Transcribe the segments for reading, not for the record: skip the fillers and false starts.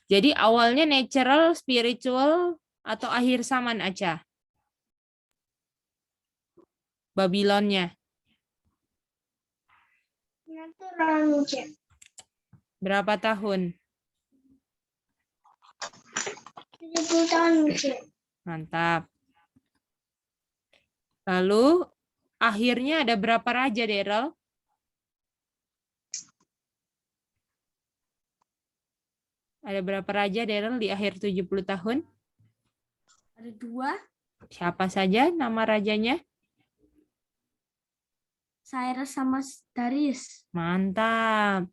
Jadi awalnya natural, spiritual, atau akhir zaman aja? Babylonnya. Natural, Cek. Berapa tahun? 70 tahun, Cek. Mantap. Lalu akhirnya ada berapa raja, Daryl? Ada berapa raja, Daryl, di akhir 70 tahun? Ada 2. Siapa saja nama rajanya? Cyrus sama Darius. Mantap.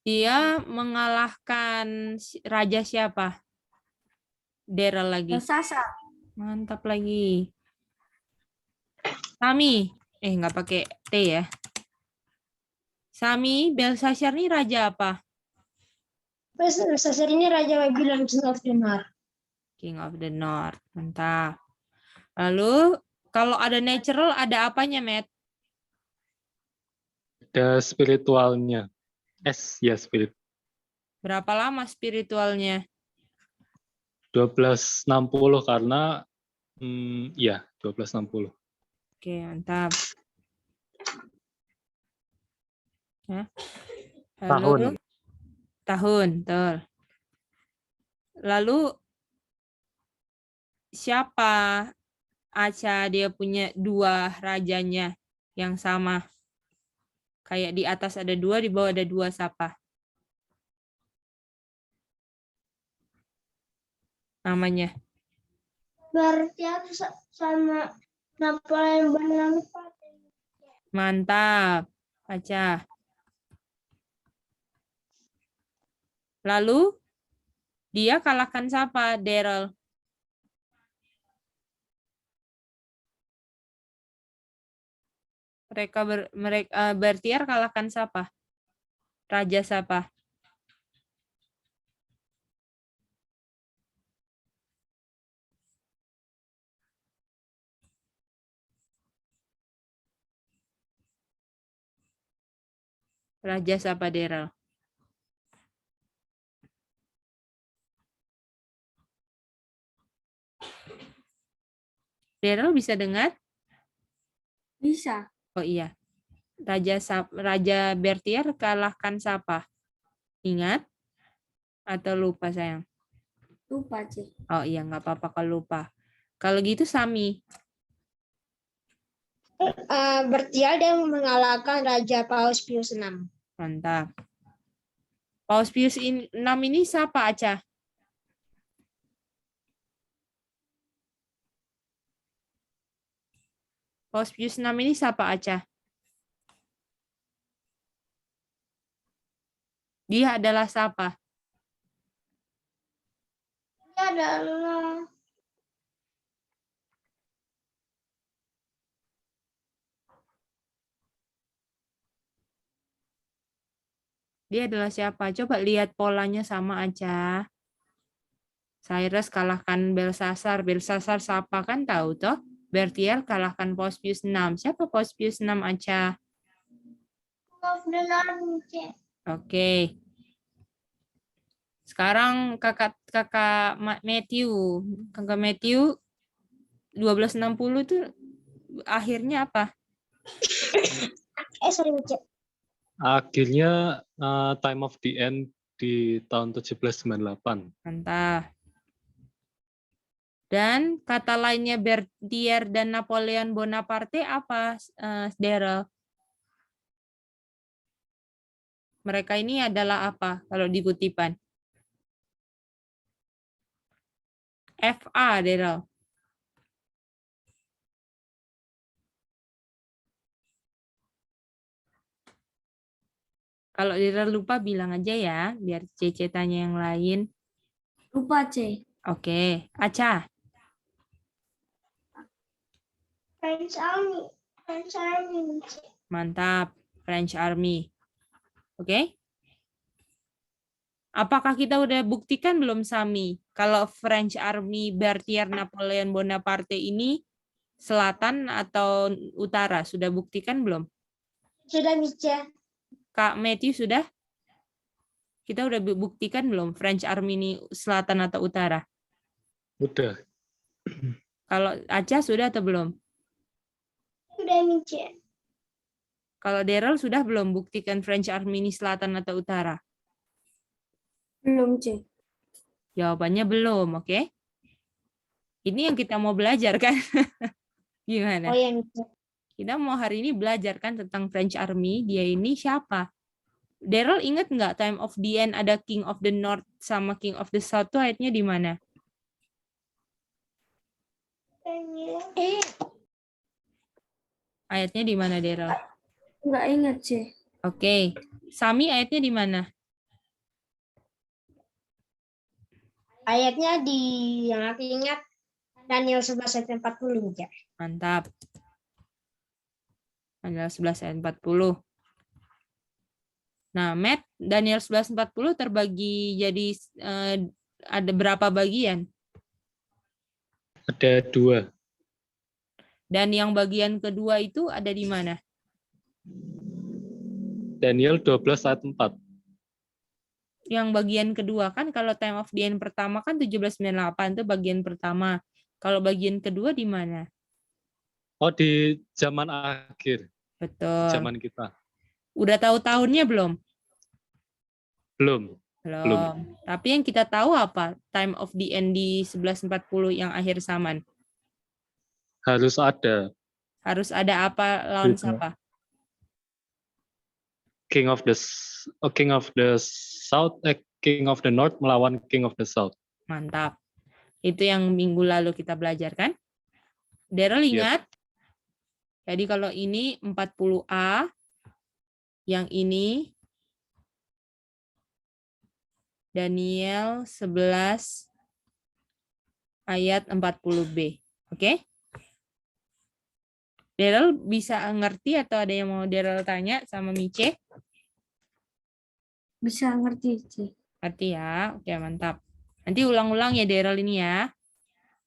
Dia mengalahkan raja siapa? Daryl lagi. Belsasar. Mantap lagi. Sami. Nggak pakai T ya. Sami, Belshazzar ini raja apa? Belsasar ini Raja Babylon, King of the North. King of the North. Mantap. Lalu, kalau ada natural, ada apanya, Matt? Ada spiritualnya. Ya, spirit. Berapa lama spiritualnya? 1260 karena ya 1260. Oke, mantap. Ya. Lalu, tahun, betul. Lalu siapa Aca dia punya 2 rajanya yang sama? Kayak di atas ada 2, di bawah ada 2, siapa? Namanya. Berarti aku sama Napoleon Bonaparte. Mantap, Aca. Lalu dia kalahkan siapa, Daryl? Mereka Bertier kalahkan siapa? Raja siapa? Raja siapa, Daryl? Daryl bisa dengar? Bisa. Oh iya. Raja Bertier kalahkan siapa? Ingat? Atau lupa, sayang? Lupa, Cek. Oh iya, nggak apa-apa kalau lupa. Kalau gitu Sami. Bertial yang mengalahkan Raja Paus Pius VI. Mantap. Paus Pius VI ini siapa, Aca? Paus Pius VI ini siapa, Aca? Dia adalah siapa? Dia adalah Dia adalah siapa? Coba lihat polanya sama aja. Cyrus kalahkan Belshazzar. Belshazzar siapa, kan tahu toh? Bertier kalahkan Paus Pius VI. Siapa Paus Pius VI, Aca? of the North, Cek. Oke. Sekarang kakak Matthew. Kakak Matthew 1260 itu akhirnya apa? Sorry, Cek. Akhirnya time of the end di tahun 1798. Mantap. Dan kata lainnya Bertier dan Napoleon Bonaparte apa, Daryl? Mereka ini adalah apa kalau di kutipan? FA, Daryl. Kalau Daryl lupa bilang aja ya, biar Cece tanya yang lain. Lupa, Cek. Oke, Aca. French Army. French Army, Cek. Mantap, French Army. Oke. Apakah kita udah buktikan belum, Sami? Kalau French Army Bertier Napoleon Bonaparte ini selatan atau utara? Sudah buktikan belum? Sudah, Cek. Kak Matthew sudah? Kita udah buktikan belum French Army ini selatan atau utara? Udah. Kalau Aca sudah atau belum? Sudah Mice. Kalau Daryl sudah belum buktikan French Army ini selatan atau utara? Belum, C. Jawabannya belum, oke? Ini yang kita mau belajar kan? Gimana? Oh ya Mice. Kita mau hari ini belajar kan tentang French Army. Dia ini siapa? Daryl ingat nggak time of the end ada King of the North sama King of the South tuh ayatnya di mana? Ayatnya di mana, Daryl? Nggak ingat, C. Oke. Sami ayatnya di mana? Ayatnya di yang aku ingat Daniel 11 ayat 40 Mice. Mantap. Daniel 11 ayat 40. Nah, Matt, Daniel 11:40 terbagi jadi ada berapa bagian? Ada 2. Dan yang bagian kedua itu ada di mana? Daniel 12 ayat 4. Yang bagian kedua kan kalau time of the end pertama kan 1798 itu bagian pertama. Kalau bagian kedua di mana? Oh, di zaman akhir. Betul. Zaman kita. Udah tahu tahunnya belum? Belum. Belum. Tapi yang kita tahu apa? Time of the end di 1140 yang akhir zaman. Harus ada Harus ada apa lawan Gitu. siapa? King of the South, King of the North melawan King of the South. Mantap. Itu yang minggu lalu kita belajar kan? Daryl ingat? Jadi kalau ini 40A, yang ini Daniel 11 ayat 40B. Oke? Daryl bisa ngerti atau ada yang mau Daryl tanya sama Mice? Bisa ngerti, C. Ngerti ya? Oke, mantap. Nanti ulang-ulang ya Daryl ini ya.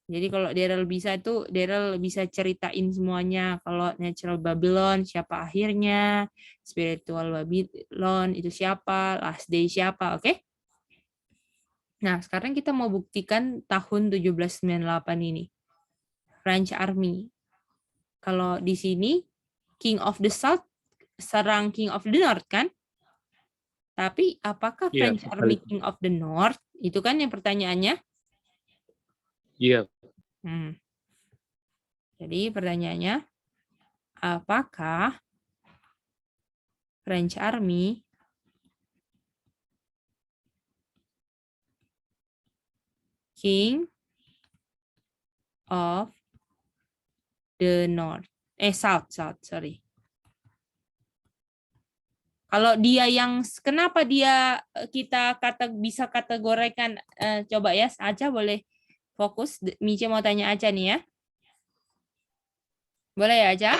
Jadi kalau Daryl bisa itu, Daryl bisa ceritain semuanya. Kalau Natural Babylon, siapa akhirnya. Spiritual Babylon, itu siapa. Last Day siapa, oke? Nah, sekarang kita mau buktikan tahun 1798 ini. French Army. Kalau di sini, King of the South serang King of the North, kan? Tapi apakah Iya, French Army King of the North? Itu kan yang pertanyaannya. Iya. Jadi pertanyaannya, apakah French Army King of the North? South, sorry. Kalau dia yang, kenapa dia kita bisa kategorikan, coba ya, Aca boleh fokus. Mice mau tanya Aca nih ya. Boleh ya, Aca?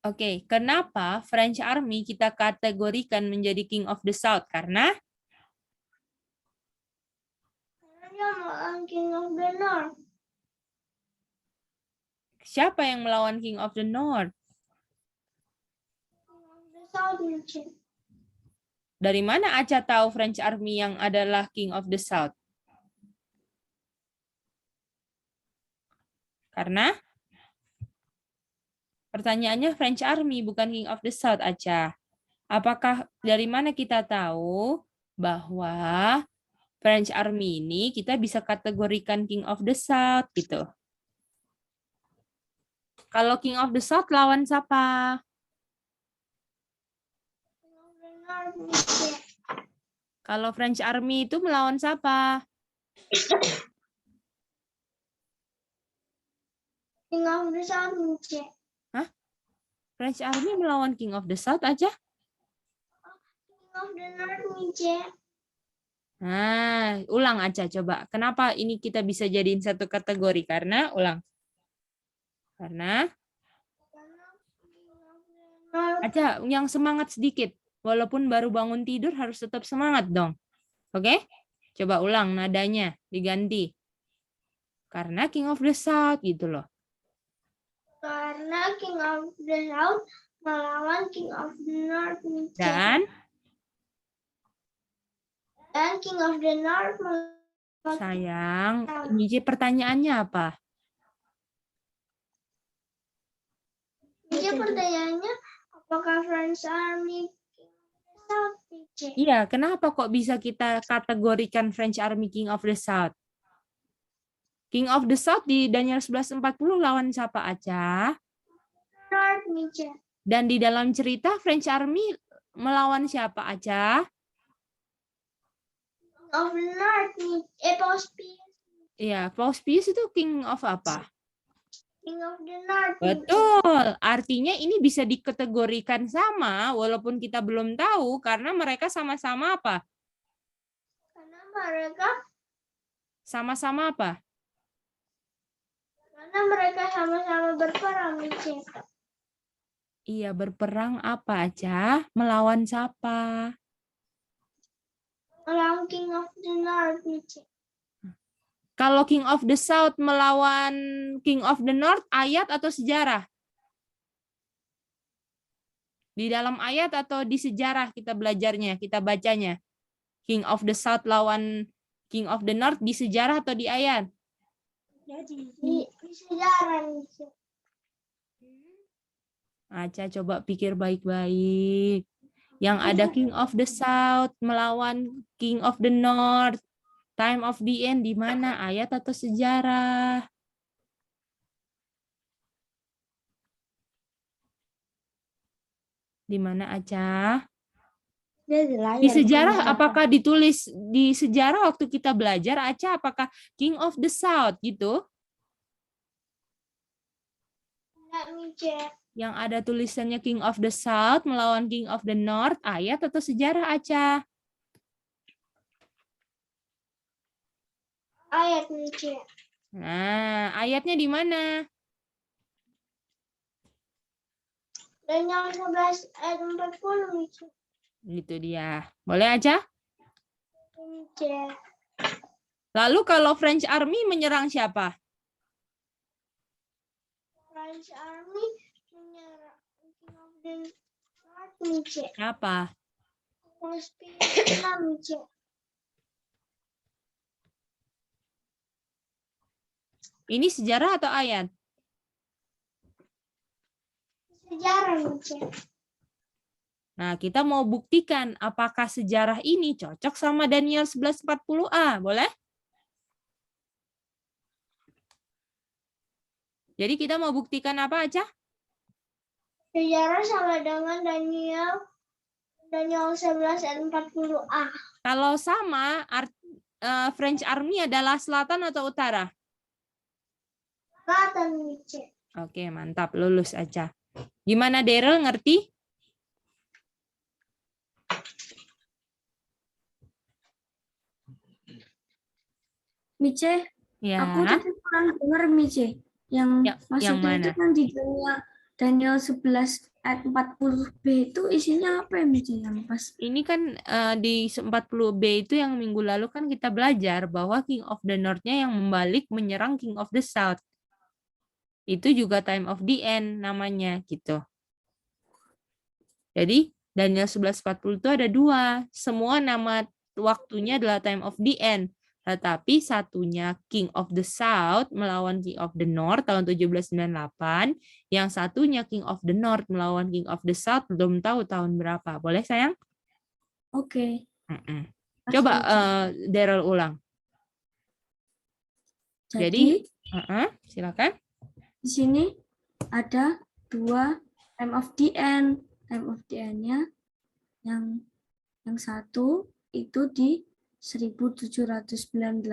Oke, kenapa French Army kita kategorikan menjadi King of the South? Karena Dia melawan King of the North. siapa yang melawan King of the North? King of the South Mice. Dari mana Aca tahu French Army yang adalah King of the South? Karena pertanyaannya French Army bukan King of the South, Aca. Apakah dari mana kita tahu bahwa French Army ini kita bisa kategorikan King of the South gitu? Kalau King of the South lawan siapa? King of the North Mice. Kalau French Army itu melawan siapa? King of the South Mice. French Army melawan King of the South aja? King of the North Mice. Nah, ulang aja coba. Kenapa ini kita bisa jadiin satu kategori? Karena, ulang. Karena, aja yang semangat sedikit. Walaupun baru bangun tidur harus tetap semangat dong. Oke? Coba ulang nadanya, diganti. Karena King of the South gitu loh. Karena King of the South melawan King of the North Mice. Dan Dan King of the North Sayang, Mici pertanyaannya apa? Mice pertanyaannya apakah French Army King of the South, Mice? Iya, kenapa kok bisa kita kategorikan French Army King of the South? King of the South di Daniel 11:40 lawan siapa aja? North, Mice. Dan di dalam cerita French Army melawan siapa aja? King of the North, Mice. Pauspius. Iya, Paus Pius itu King of apa? King of the North, Mice. Betul. Artinya ini bisa dikategorikan sama walaupun kita belum tahu karena mereka sama-sama apa? Karena mereka Sama-sama apa? sama-sama berperang, Mice. Iya, berperang apa aja? Melawan siapa? Melawan King of the North, Mice. Kalau King of the South melawan King of the North, ayat atau sejarah? Di dalam ayat atau di sejarah kita belajarnya, kita bacanya? King of the South lawan King of the North di sejarah atau di ayat? Di sejarah, Mice. Aca coba pikir baik-baik. Yang ada King of the South melawan King of the North. Time of the end di mana? Ayat atau sejarah? Di mana Aca? Di sejarah apakah ditulis di sejarah waktu kita belajar Aca apakah King of the South gitu? Enggak, Mice. Yang ada tulisannya King of the South melawan King of the North, ayat atau sejarah Aca? Ayat, Mice. Nah, ayatnya di mana? Daniel 11 ayat 40, Mice. Itu dia. Boleh Aca? Mice. Lalu kalau French Army menyerang siapa? French Army menyerang King of the North, Mice. Siapa? Pauspius, Mice. Ini sejarah atau ayat? Sejarah, Mice. Nah, kita mau buktikan apakah sejarah ini cocok sama Daniel 11:40a. Boleh? Jadi kita mau buktikan apa aja? Sejarah sama dengan Daniel 11 ayat 40a. Kalau sama, French Army adalah selatan atau utara? Selatan, Mice. Oke, mantap. Lulus aja. Gimana Daryl, ngerti? Mice, Ya. aku tadi kurang dengar Mice. Yang maksudnya yang itu mana? kan di Daniel 11 ayat 40b itu isinya apa ya Mice yang pas? Ini kan di 40B itu yang minggu lalu kan kita belajar bahwa King of the North-nya yang membalik menyerang King of the South. Itu juga time of the end namanya gitu. Jadi Daniel 11:40 itu ada dua. Semua nama waktunya adalah time of the end. Tetapi satunya King of the South melawan King of the North tahun 1798. Yang satunya King of the North melawan King of the South belum tahu tahun berapa. Boleh sayang? Oke. Coba Daryl ulang. Jadi Silakan. di sini ada dua time of the end. Time of the end-nya yang satu itu di 1798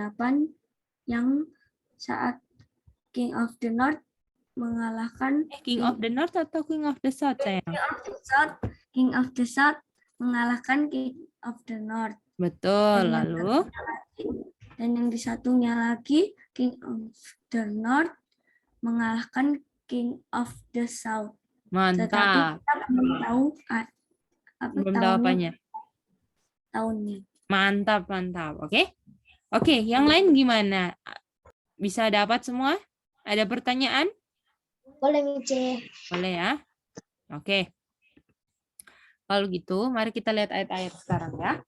yang saat King of the North mengalahkan King of the North atau King of the South sayang? King of the South mengalahkan King of the North. Betul. Lalu Dan yang di satunya lagi King of the North mengalahkan King of the South. Tetapi mantap. kita belum tahu Belum tahu apanya. tahunnya. Mantap. Oke. Oke, yang lain gimana? Bisa dapat semua? Ada pertanyaan? Boleh, Mice. Boleh ya. Oke. Kalau gitu, mari kita lihat ayat-ayat sekarang ya.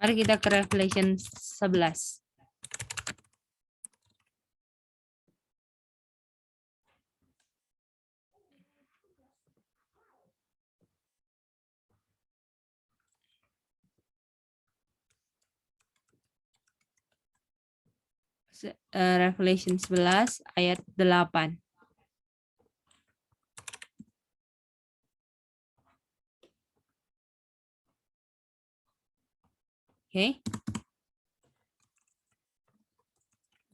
Mari kita ke Revelation 11. Revelation 11 ayat 8. Oke.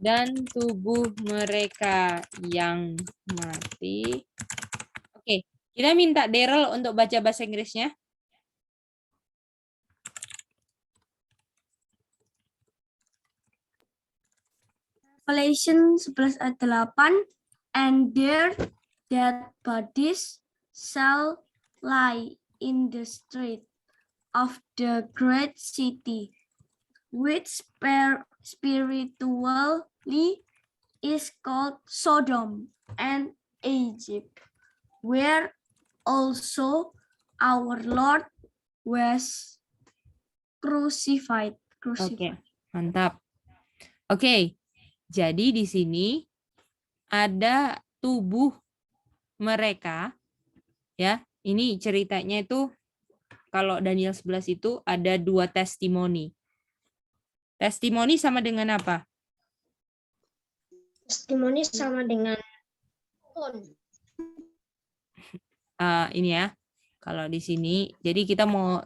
Dan tubuh mereka yang mati. Oke, kita minta Daryl untuk baca bahasa Inggrisnya. Revelation 11 ayat 8, and their dead bodies shall lie in the street of the great city, which spiritually is called Sodom and Egypt, where also our Lord was crucified. Oke, mantap. Oke, jadi di sini ada tubuh mereka, ya. Ini ceritanya itu kalau Daniel 11 itu ada 2 testimoni. Testimoni sama dengan apa? Testimoni sama dengan Ini ya. Kalau di sini, jadi kita mau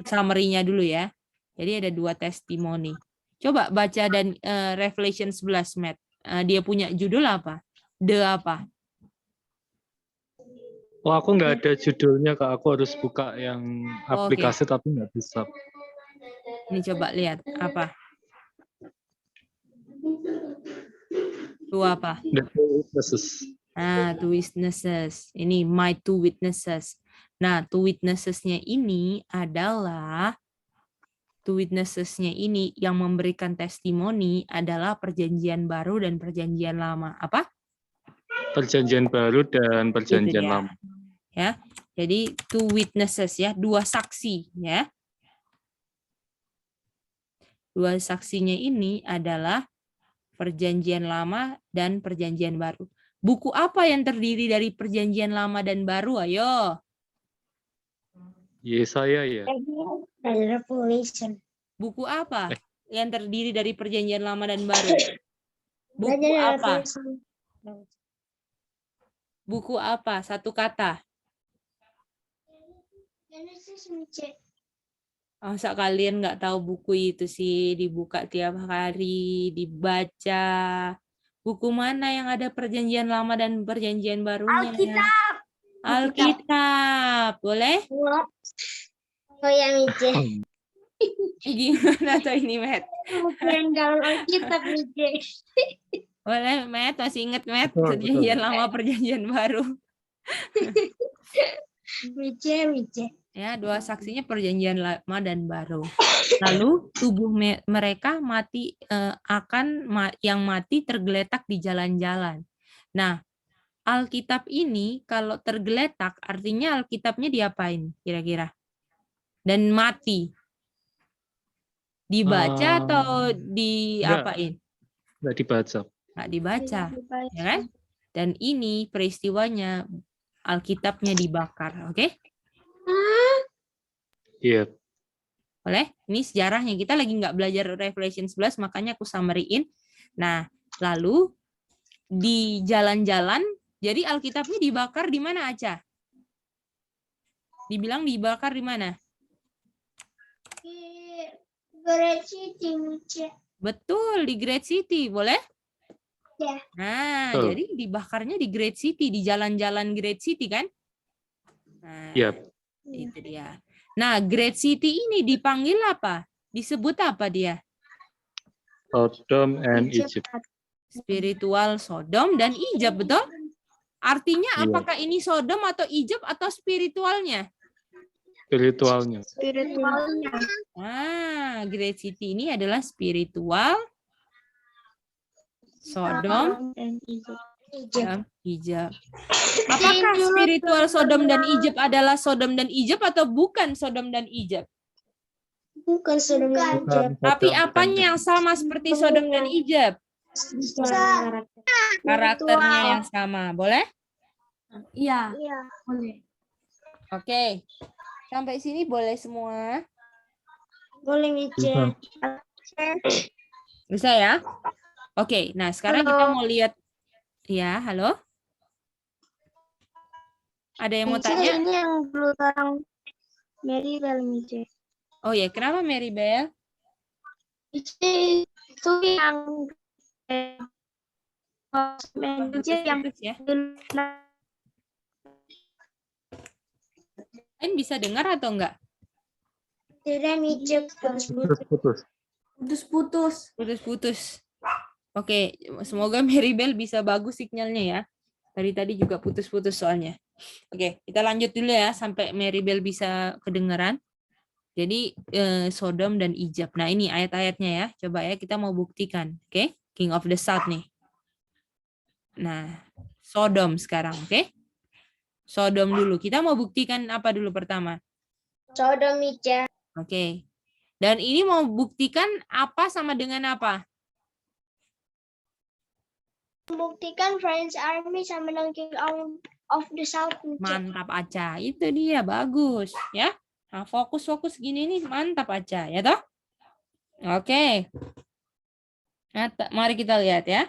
summary-nya dulu ya. Jadi ada 2 testimoni. Coba baca dan Revelation 11, Matt. Dia punya judul apa? Apa? Oh, aku nggak ada judulnya, Kak. Aku harus buka yang aplikasi, tapi nggak bisa. Ini coba lihat. Apa? Itu apa? The Witnesses. Two witnesses. Ini my 2 witnesses. Nah, 2 witnesses-nya ini adalah 2 witnesses-nya ini yang memberikan testimoni adalah Perjanjian Baru dan Perjanjian Lama. Apa? Perjanjian Baru dan Perjanjian Lama. Ya. Jadi 2 witnesses ya, 2 saksi ya. 2 saksinya ini adalah Perjanjian Lama dan Perjanjian Baru. Buku apa yang terdiri dari Perjanjian Lama dan Baru? Ayo. Yesaya ya. Revelation. Buku apa yang terdiri dari Perjanjian Lama dan Baru? Buku apa? Buku apa? Satu kata. Genesis, Mice. Masa kalian nggak tahu buku itu sih, dibuka tiap hari, dibaca. Buku mana yang ada Perjanjian Lama dan Perjanjian Barunya? Alkitab. Alkitab. Boleh? Oh ya, Mice. Gimana tuh ini, Matt? Yang dalam Alkitab, Mice. Boleh, Matt? Masih inget, Matt? Betul, Perjanjian Lama, Perjanjian Baru. Mice. Ya, 2 saksinya Perjanjian Lama dan Baru. Lalu tubuh mereka mati yang mati tergeletak di jalan-jalan. Nah, Alkitab ini kalau tergeletak artinya Alkitabnya diapain kira-kira? Dan mati. Dibaca atau diapain? Nggak dibaca. Nggak dibaca, ya kan? Dan ini peristiwanya Alkitabnya dibakar, oke? Iya. Boleh? Ini sejarahnya. Kita lagi nggak belajar Revelation 11, makanya aku summary-in. Nah, lalu di jalan-jalan, jadi Alkitabnya dibakar di mana, Aca? Dibilang dibakar di mana? Di Great City, Mice. Betul, di Great City. Boleh? Ya. Nah, Betul. jadi dibakarnya di Great City, di jalan-jalan Great City, kan? Nah, Iya. itu dia. Nah, Great City ini dipanggil apa? Disebut apa dia? Sodom and Egypt. Spiritual Sodom dan Egypt, betul? Artinya Iya. apakah ini Sodom atau Egypt atau spiritualnya? Spiritualnya. Spiritualnya. Great City ini adalah spiritual Sodom Dan Egypt. dan Egypt. Apakah spiritual Sodom dan Egypt adalah Sodom dan Egypt atau bukan Sodom dan Egypt? Bukan Sodom dan Egypt. Tapi apanya yang sama seperti Sodom dan Egypt? Karakternya yang sama. Boleh? Iya, Iya. boleh. Oke. Sampai sini boleh semua? Boleh Mice. Bisa ya? Oke. Nah, sekarang kita mau lihat. Ya, halo? Ada yang mau Mice, tanya? ini yang dulu orang Maribel Mice. Oh ya, kenapa Maribel? Mice itu yang manajer yang Putus-putus ya. Kalian bisa dengar atau enggak? tidak Mice Putus. Putus-putus. Putus-putus. Oke, semoga Maribel bisa bagus sinyalnya ya. Dari tadi juga putus-putus soalnya. Oke, kita lanjut dulu ya sampai Maribel bisa kedengaran. Jadi Sodom dan Egypt. Nah, ini ayat-ayatnya ya. Coba ya kita mau buktikan. Oke, King of the South nih. Nah, Sodom sekarang, oke? Sodom dulu. Kita mau buktikan apa dulu pertama? Sodom Mice. Oke. Dan ini mau buktikan apa sama dengan apa? Membuktikan French Army sama dengan King of the South Mice. Mantap Aca. Itu dia, bagus ya. Nah, fokus-fokus gini nih mantap Aca, ya toh? Oke. Nah, mari kita lihat ya.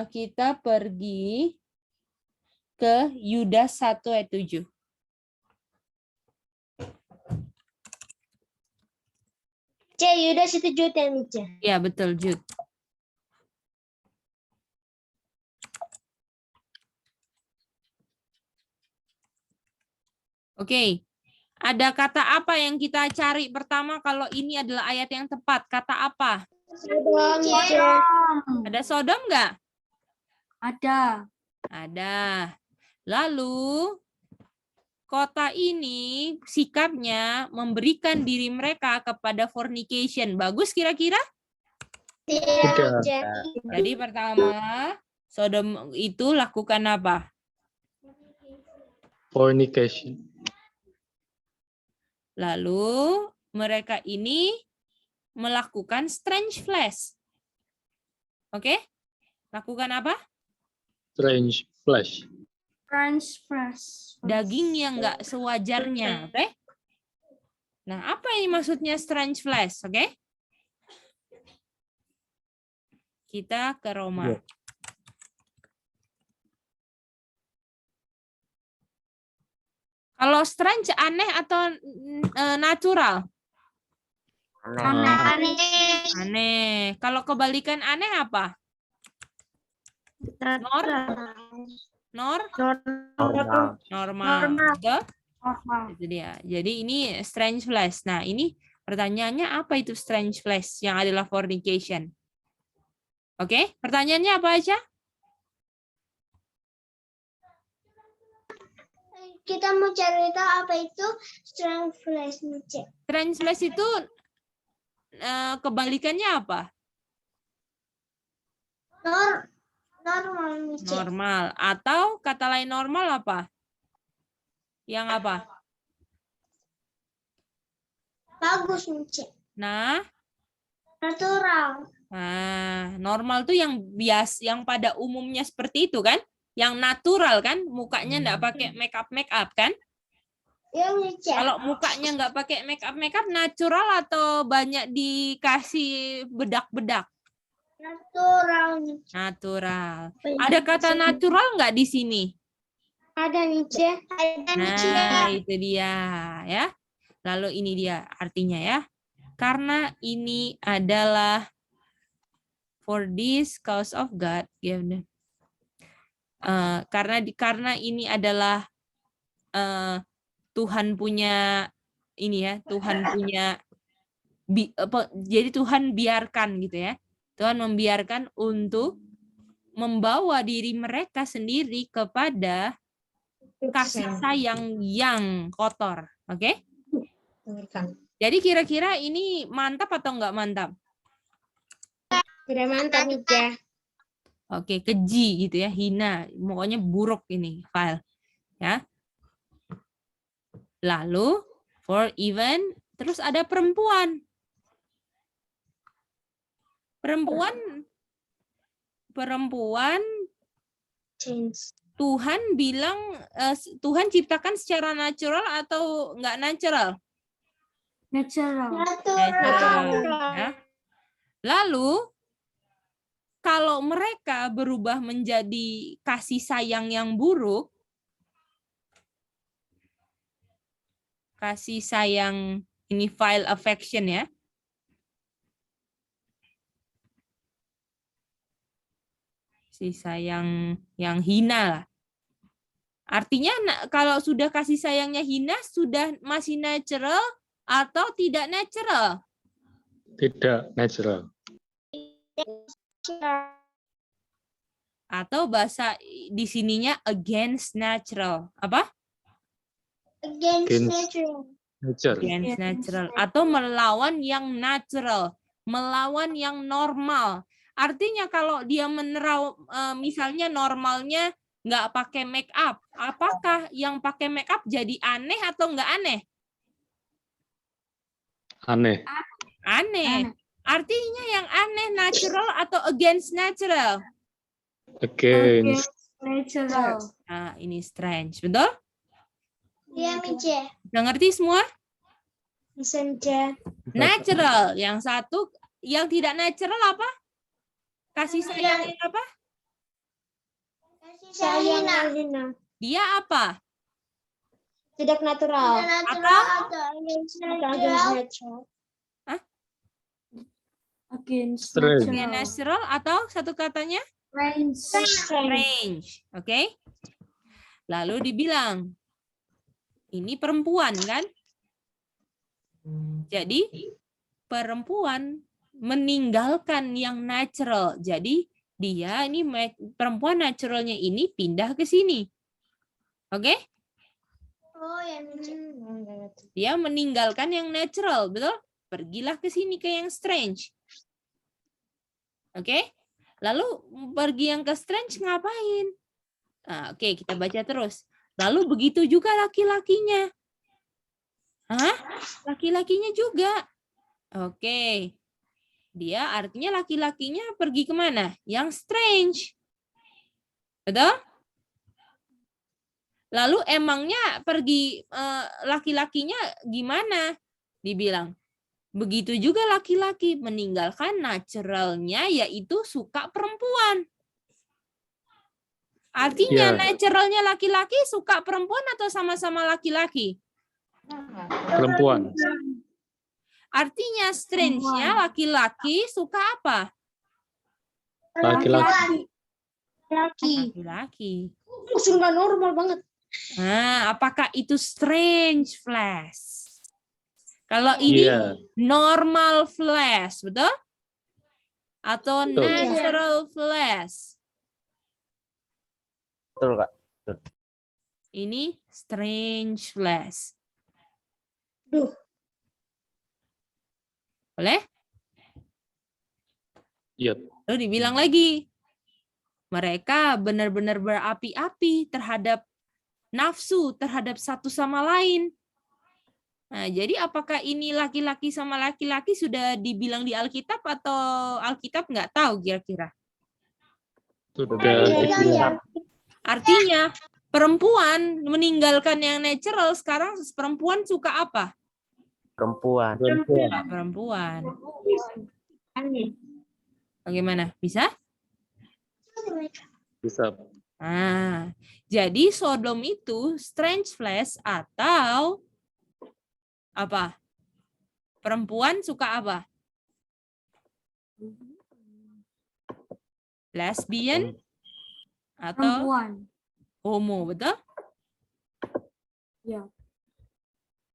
Kita pergi ke Yudas 1 ayat 7. Yudas itu Jude ya Mice. Ya, betul, Jude. Oke. Ada kata apa yang kita cari pertama kalau ini adalah ayat yang tepat? Kata apa? Sodom Mice. Ada Sodom nggak? Ada. Ada. Lalu kota ini sikapnya memberikan diri mereka kepada fornication. Bagus kira-kira? Tidak Mice. Jadi pertama, Sodom itu lakukan apa? Fornication. Lalu mereka ini melakukan strange flesh. Oke? Lakukan apa? Strange flesh. French press. Daging yang nggak sewajarnya. Oke? Nah, apa ini maksudnya strange flesh? Oke? Kita ke Roma. Ya. Kalau strange aneh atau natural? Aneh. Aneh. Kalau kebalikan aneh apa? Normal. Normal. Betul? Normal. Itu dia. Jadi ini strange flesh. Nah, ini pertanyaannya apa itu strange flesh yang adalah fornication? Oke, pertanyaannya apa aja? Kita mau cari tahu apa itu strange flesh Mice. Strange flesh itu kebalikannya apa? Normal Mice. Normal. Atau kata lain normal apa? Yang apa? Bagus Mice. Nah, Natural. normal tuh yang yang pada umumnya seperti itu kan? Yang natural kan? Mukanya nggak pakai make up kan? Ya Mice. Kalau mukanya nggak pakai make up natural atau banyak dikasih bedak-bedak? Natural Mice. Natural. Ada kata natural nggak di sini? Ada Mice. Ada Mice. Nah, itu dia ya. Lalu ini dia artinya ya. Karena ini adalah for this cause of God. Ya benar. Karena ini adalah Tuhan punya ini ya, Tuhan punya jadi Tuhan biarkan gitu ya. Tuhan membiarkan untuk membawa diri mereka sendiri kepada kasih sayang yang kotor. Oke? Jadi kira-kira ini mantap atau enggak mantap? Tidak mantap Mice. Oke, keji gitu ya, hina. Pokoknya buruk ini file. Ya. Lalu for even, terus ada perempuan. Perempuan Change. Tuhan bilang Tuhan ciptakan secara natural atau enggak natural? Natural. Natural. Ya. Lalu kalau mereka berubah menjadi kasih sayang yang buruk, kasih sayang ini file affection ya. Kasih sayang yang hina lah. Artinya kalau sudah kasih sayangnya hina, sudah masih natural atau tidak natural? Tidak natural. Atau bahasa di sininya against natural. Apa? Against Against. nature. Nature. Against natural. Atau melawan yang natural. Melawan yang normal. Artinya kalau dia misalnya normalnya nggak pakai make up, apakah yang pakai make up jadi aneh atau nggak aneh? Aneh. Aneh. Artinya yang aneh natural atau against natural? Against. Natural. Nah, ini strange, betul? Iya, Mice. Udah ngerti semua? Bisa, Mice. Natural. Yang satu, yang tidak natural apa? Kasih sayang yang apa? Kasih sayang. Dia apa? Tidak natural. Atau? Atau against natural. Against Strange. Dia natural. natural atau satu katanya? Range. Strange. Oke. Lalu dibilang, ini perempuan kan? Jadi perempuan meninggalkan yang natural. Jadi dia ini perempuan naturalnya ini pindah ke sini. Oke? Oh ya, Mice. Dia meninggalkan yang natural, betul? Pergilah ke sini ke yang strange. Oke? Lalu pergi yang ke strange ngapain? Nah, oke, kita baca terus. Lalu begitu juga laki-lakinya. Hah? Laki-lakinya juga. Oke. Dia artinya laki-lakinya pergi kemana? Yang strange. Betul? Lalu emangnya pergi laki-lakinya gimana? Dibilang. Begitu juga laki-laki meninggalkan naturalnya yaitu suka perempuan. Artinya Ya. naturalnya laki-laki suka perempuan atau sama-sama laki-laki? Perempuan. Artinya strange-nya laki-laki suka apa? Laki-laki. Laki-laki. Sudah normal banget. Nah, apakah itu strange flash? Kalau ini Iya. normal flash, betul? Atau Betul. natural flash? Betul, Kak. Ini strange flash. Duh. Boleh? Iya. Lalu dibilang lagi, mereka benar-benar berapi-api terhadap nafsu, terhadap satu sama lain. Nah, jadi apakah ini laki-laki sama laki-laki sudah dibilang di Alkitab atau Alkitab nggak tahu kira-kira? Sudah Iya, dibilang. Artinya perempuan meninggalkan yang natural, sekarang perempuan suka apa? Perempuan. Perempuan. Suka perempuan. Aneh. Bagaimana? Bisa? Bisa. Nah, jadi Sodom itu strange flash atau apa? Perempuan suka apa? Lesbian atau Perempuan. homo, betul? Ya.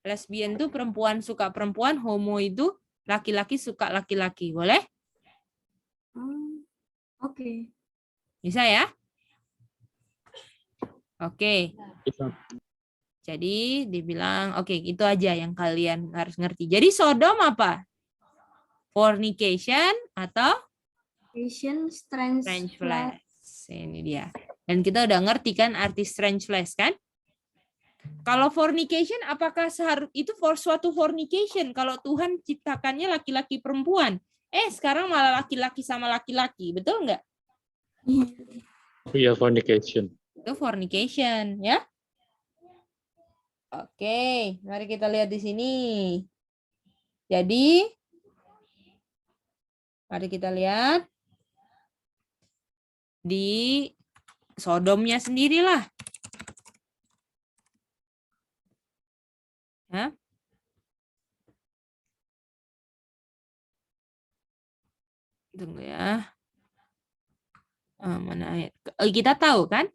Lesbian itu perempuan suka perempuan, homo itu laki-laki suka laki-laki. Boleh? Oke. Bisa ya? Oke. Bisa. Jadi dibilang, oke, itu aja yang kalian harus ngerti. Jadi Sodom apa? Fornication atau strange Strange flag. flash. Ini dia. Dan kita udah ngerti kan arti strange flash kan? Kalau fornication, apakah itu suatu fornication? Kalau Tuhan ciptakannya laki-laki perempuan. Sekarang malah laki-laki sama laki-laki. Betul nggak? Iya, fornication. Itu fornication, ya. Oke, mari kita lihat di sini. Jadi, mari kita lihat di Sodomnya sendirilah. Ya. Tunggu ya. Mana ayat? Kita tahu kan?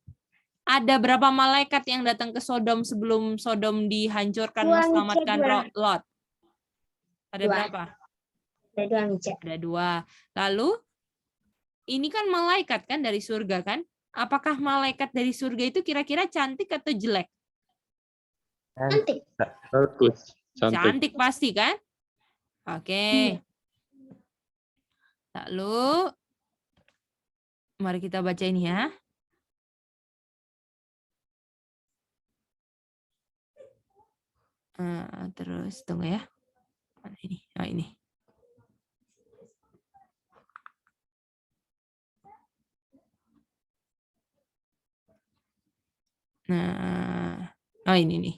Ada berapa malaikat yang datang ke Sodom sebelum Sodom dihancurkan Dua, menyelamatkan Dua. Lot? Ada Dua. berapa? Ada 2 Mica. Ada 2. Lalu ini kan malaikat kan dari surga kan? Apakah malaikat dari surga itu kira-kira cantik atau jelek? Cantik. Bagus. Cantik. Cantik pasti kan? Oke. Lalu mari kita baca ini ya. Terus tunggu ya. Mana ini? Oh, ini. Nah, oh ini nih.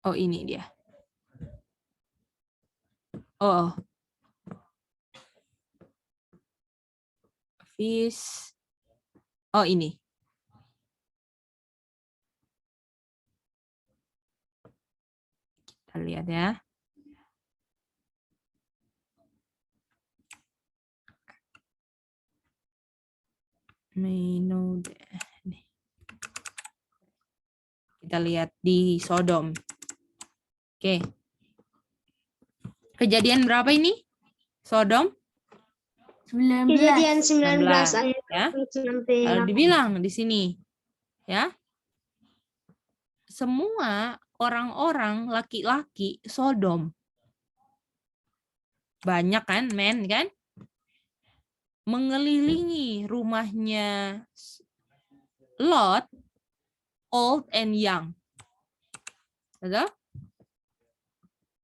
Oh ini dia. Oh. Fish. Oh ini. Kita lihat ya. Kita lihat di Sodom. Oke. Kejadian berapa ini? Sodom? 19. Kejadian 19 ayat Ya. 1 Lalu sampai dibilang di sini, ya. Semua orang-orang laki-laki Sodom. Banyak kan, men kan? Mengelilingi rumahnya Lot, old and young. Betul?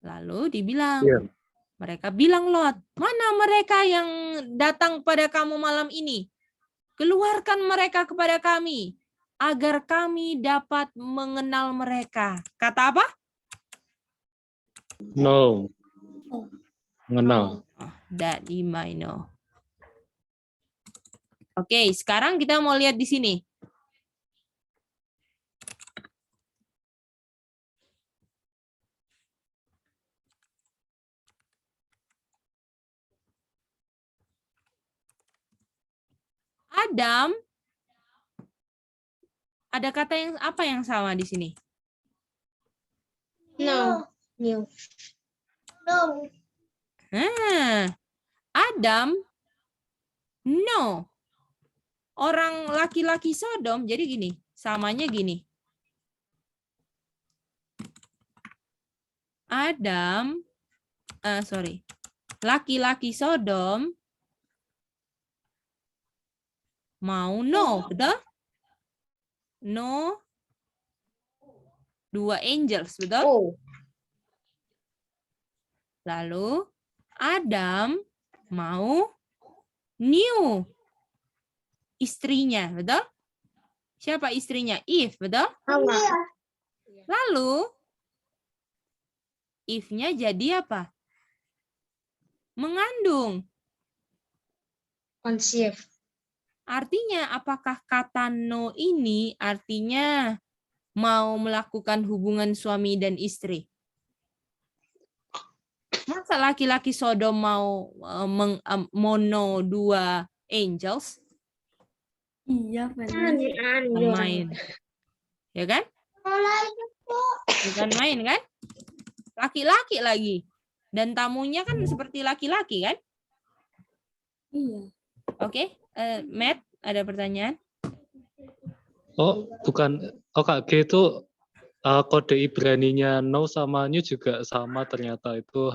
Lalu dibilang, Iya. mereka bilang Lot, mana mereka yang datang pada kamu malam ini? Keluarkan mereka kepada kami, agar kami dapat mengenal mereka. Kata apa? No. Mengenal. That you might know. Oke, sekarang kita mau lihat di sini. Adam, ada kata yang apa yang sama di sini? No. New. No. Adam, no. Orang laki-laki Sodom, jadi gini, samanya gini. Adam, laki-laki Sodom mau no, betul? No, 2 angels, betul? Oh. Lalu Adam mau new, istrinya, betul? Siapa istrinya? Eve, betul? Hawa. Lalu Eve-nya jadi apa? Mengandung. Conceive. Artinya apakah kata no ini artinya mau melakukan hubungan suami dan istri? Masa laki-laki Sodom mau mono 2 angels? Iya, benar. Main. Ya kan? Bukan main kan? Laki-laki lagi. Dan tamunya kan seperti laki-laki kan? Iya. Oke, Matt, ada pertanyaan? Oh, bukan. Oh, Kak G itu kode Ibraninya no sama new juga sama ternyata itu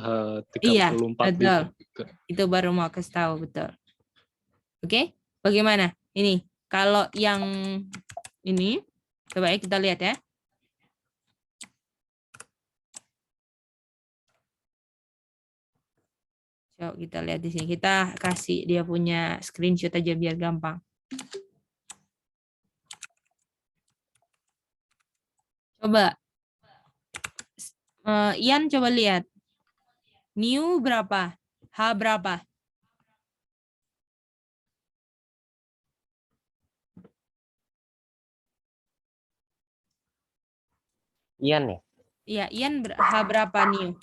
Iya, H34 betul. juga. Itu baru mau kasih tahu, betul. Oke, bagaimana? Ini, kalau yang ini, coba ya kita lihat ya. Coba kita lihat di sini. Kita kasih dia punya screenshot aja biar gampang. Coba. Ian coba lihat. New berapa? H berapa? Ian ya? Iya, Ian H berapa new?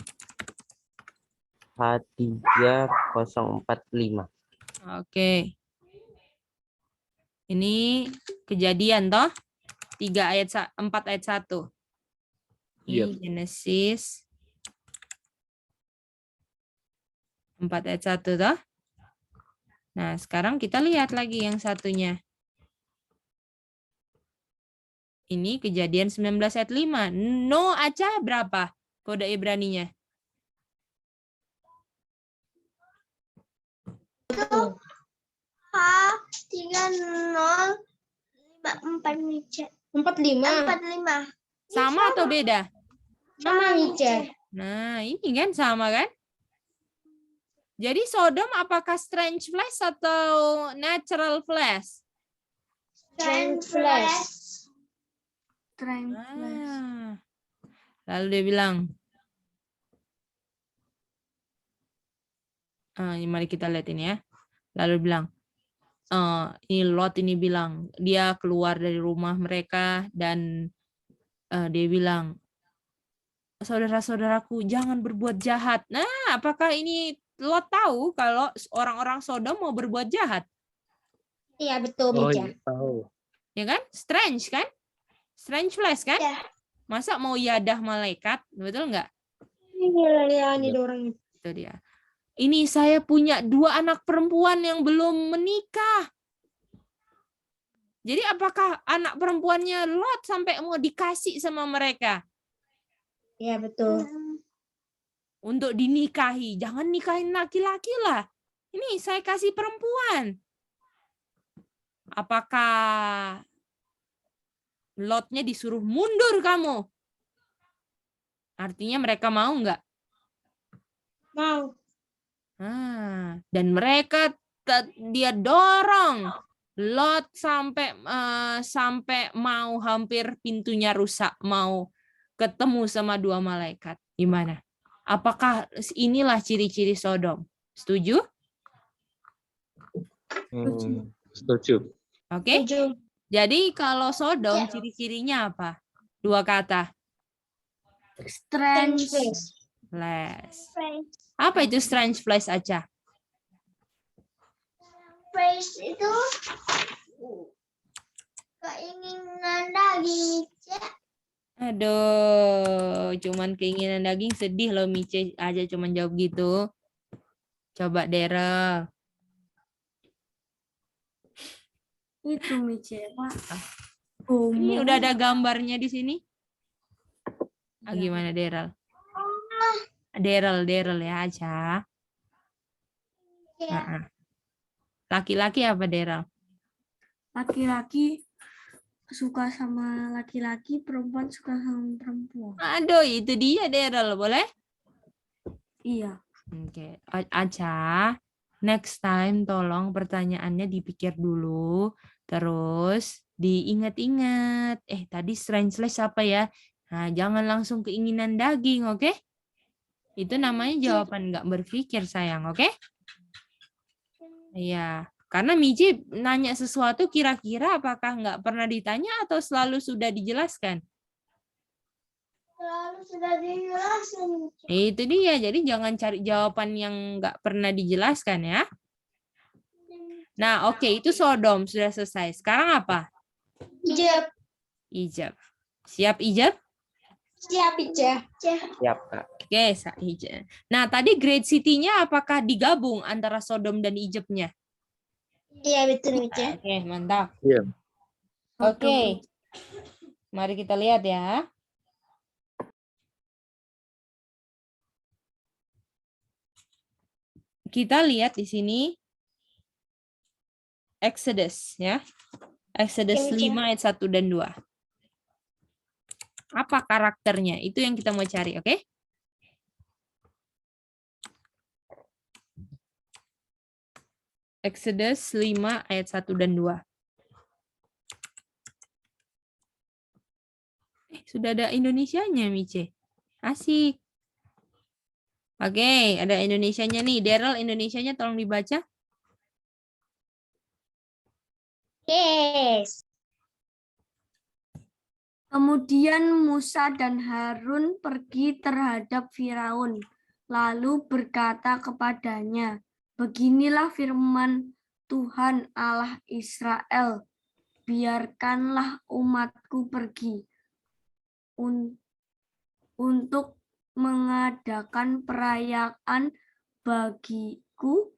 H3045. Oke. Ini kejadian toh? 4 ayat 1. Iya. Ini Genesis 4 ayat 1 toh? Nah, sekarang kita lihat lagi yang satunya. Ini kejadian 19 ayat 5. No aja berapa kode Ibraninya? H3054 Mice. 45. Sama atau beda? Sama Mice. Nah, ini kan sama kan? Jadi Sodom apakah strange flesh atau natural flesh? Strange flesh. Strength flash. Lalu dia bilang, mari kita lihat ini ya. Lalu dia bilang, ini Lot ini bilang, dia keluar dari rumah mereka dan dia bilang, saudara-saudaraku jangan berbuat jahat. Nah, apakah ini Lot tahu kalau orang-orang Sodom mau berbuat jahat? Iya betul Oh, Mice. iya tahu. Ya kan? Strange kan? Strange flesh kan? Ya. Masa mau yadah malaikat? Betul nggak? Iya ini orang. Itu dia. Ini saya punya 2 anak perempuan yang belum menikah. Jadi apakah anak perempuannya Lot sampai mau dikasih sama mereka? Iya betul. Untuk dinikahi. Jangan nikahin laki-laki lah. Ini saya kasih perempuan. Apakah Lotnya disuruh mundur kamu? Artinya mereka mau nggak? Mau. Dan mereka dia dorong Lot sampai mau hampir pintunya rusak, mau ketemu sama 2 malaikat. Gimana? Apakah inilah ciri-ciri Sodom? Setuju? Setuju. Oke. Jadi kalau Sodom ciri-cirinya apa? 2 kata. Strange Flesh. Apa itu strange flesh aja? Flesh itu keinginan daging. Aduh, cuman keinginan daging, sedih loh Mice aja cuman jawab gitu. Coba Daryl. itu Mice. Ini udah ada gambarnya di sini. Gimana Daryl? Daryl ya aja. Laki-laki apa Daryl? Laki-laki suka sama laki-laki, perempuan suka sama perempuan. Aduh, itu dia Daryl, boleh? Iya. Oke, Aca, next time tolong pertanyaannya dipikir dulu, terus diingat-ingat. Tadi strange flesh apa ya? Nah, jangan langsung keinginan daging, oke? Itu namanya jawaban nggak berpikir, sayang, oke? Iya, karena Miji nanya sesuatu kira-kira apakah nggak pernah ditanya atau selalu sudah dijelaskan? Selalu sudah dijelaskan. Itu dia, jadi jangan cari jawaban yang nggak pernah dijelaskan ya. Nah, oke, itu Sodom sudah selesai. Sekarang apa? Ijab. Ijab. Siap Ijab? Siap Ijab. Siap, Kak. Oke, Ijab. Nah, tadi Great City-nya apakah digabung antara Sodom dan Ijabnya? Iya betul Ijab. Oke, mantap. Iya. Oke. Mari kita lihat ya. Kita lihat di sini Exodus ya. Exodus 5 ayat 1 dan 2. Apa karakternya? Itu yang kita mau cari, oke? Exodus 5 ayat 1 dan 2. Sudah ada Indonesianya, Mice. Asik. Oke, ada Indonesianya nih. Daryl, Indonesianya tolong dibaca. Yes. Kemudian Musa dan Harun pergi terhadap Firaun, lalu berkata kepadanya, "Beginilah firman Tuhan Allah Israel, biarkanlah umatku pergi untuk mengadakan perayaan bagiku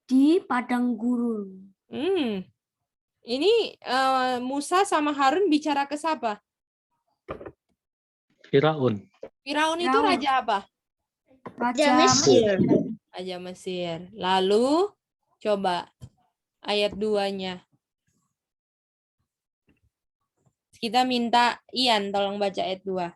di padang gurun." Ini Musa sama Harun bicara ke siapa? Firaun. Firaun itu Firaun. raja apa? Raja Mesir. Raja Mesir. Lalu coba ayat 2-nya. Kita minta Ian tolong baca ayat 2.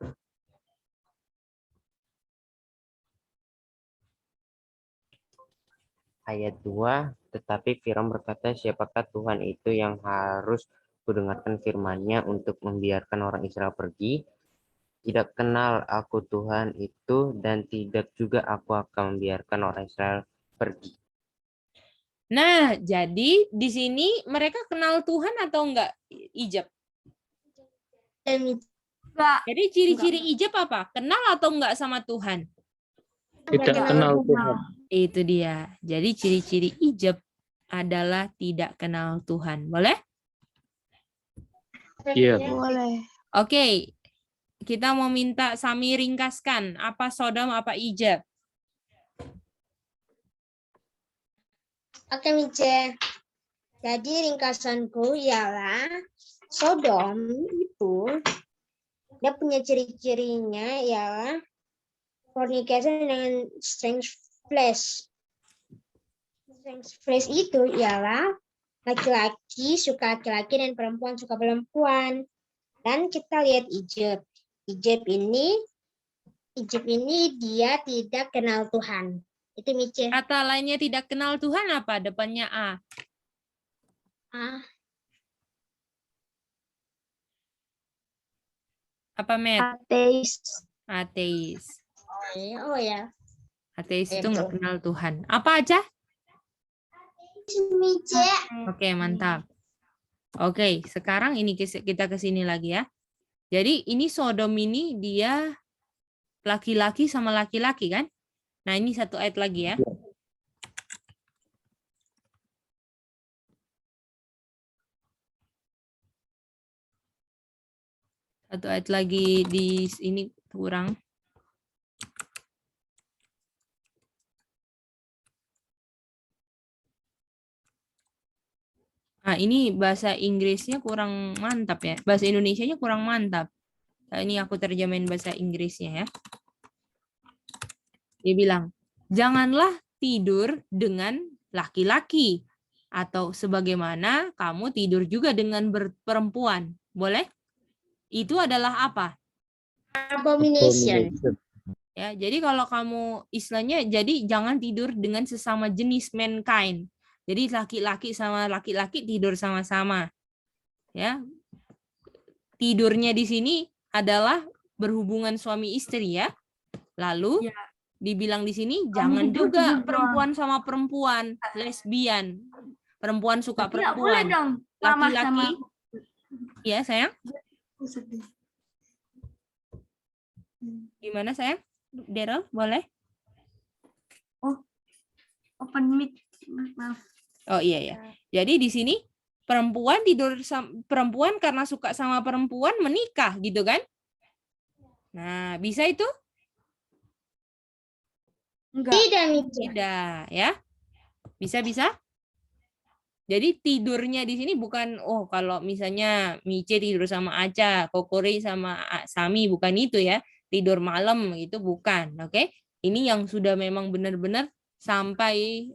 Ayat 2, tetapi Firaun berkata, siapakah Tuhan itu yang harus kudengarkan firman-Nya untuk membiarkan orang Israel pergi? Tidak kenal aku Tuhan itu, dan tidak juga aku akan membiarkan orang Israel pergi. Nah, jadi di sini mereka kenal Tuhan atau enggak, Ijab? enggak Jadi ciri-ciri Ijab apa? Kenal atau enggak sama Tuhan? Tidak kenal Tuhan. Itu dia. Jadi ciri-ciri Ijab adalah tidak kenal Tuhan. Boleh? Iya. Boleh. Oke. Kita mau minta Sami ringkaskan. Apa Sodom, apa Ijab? Oke, Mice. Jadi ringkasanku ialah Sodom itu dia punya ciri-cirinya ialah fornication dengan strange flesh. Strange flesh itu ialah laki-laki suka laki-laki dan perempuan suka perempuan. Dan kita lihat Ijab. Ijab ini dia tidak kenal Tuhan. Itu Mice. Kata lainnya tidak kenal Tuhan apa? Depannya A. Apa, Matt? Ateis. Ateis. Oh ya. Ateis itu Itu. nggak kenal Tuhan. Apa aja? Mice. Oke, mantap. Oke, sekarang ini kita ke sini lagi ya. Jadi ini Sodom ini dia laki-laki sama laki-laki kan? Nah, ini satu ayat lagi ya. Satu ayat lagi di ini kurang. Nah, ini bahasa Inggrisnya kurang mantap ya. Bahasa Indonesianya kurang mantap. Nah, ini aku terjemahin bahasa Inggrisnya ya. Dia bilang, janganlah tidur dengan laki-laki. Atau sebagaimana kamu tidur juga dengan perempuan. Boleh? Itu adalah apa? Abomination. Ya, jadi kalau kamu istilahnya, jadi jangan tidur dengan sesama jenis mankind. Jadi laki-laki sama laki-laki tidur sama-sama. Ya. Tidurnya di sini adalah berhubungan suami istri ya. Lalu Ya. dibilang di sini jangan tidur juga tidur perempuan sama perempuan, lesbian. Perempuan suka Berarti nggak boleh perempuan. dong ramah sama Laki-laki. Ya, sayang. aku sedih. Gimana, sayang? Daryl, boleh? Open mic, maaf. Oh iya ya. Jadi di sini perempuan tidur perempuan karena suka sama perempuan menikah gitu kan? Nah, bisa itu? Enggak. Tidak, Mice. Tidak, ya. Bisa? Jadi tidurnya di sini bukan kalau misalnya Mice tidur sama Aca, Kokori sama Sami, bukan itu ya. Tidur malam itu bukan, oke? Ini yang sudah memang benar-benar sampai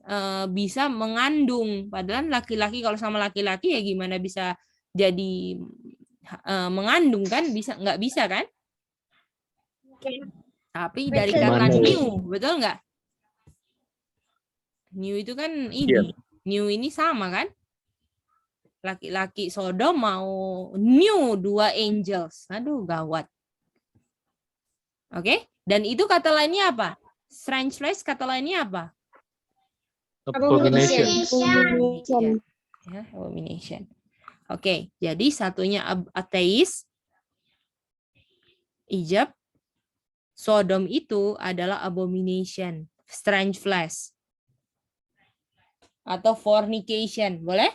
bisa mengandung. Padahal laki-laki kalau sama laki-laki ya gimana bisa jadi mengandung kan? Nggak bisa kan? Tapi dari kata Gimana ya? new, betul nggak? New itu kan ini. New ini sama kan? Laki-laki Sodom mau new 2 angels. Aduh, gawat. Oke? Dan itu kata lainnya apa? Strange flesh kata lainnya apa? Abomination. Abomination. Ya, abomination. Oke, jadi satunya ateis, Egypt, Sodom itu adalah abomination, strange flesh. Atau fornication, boleh?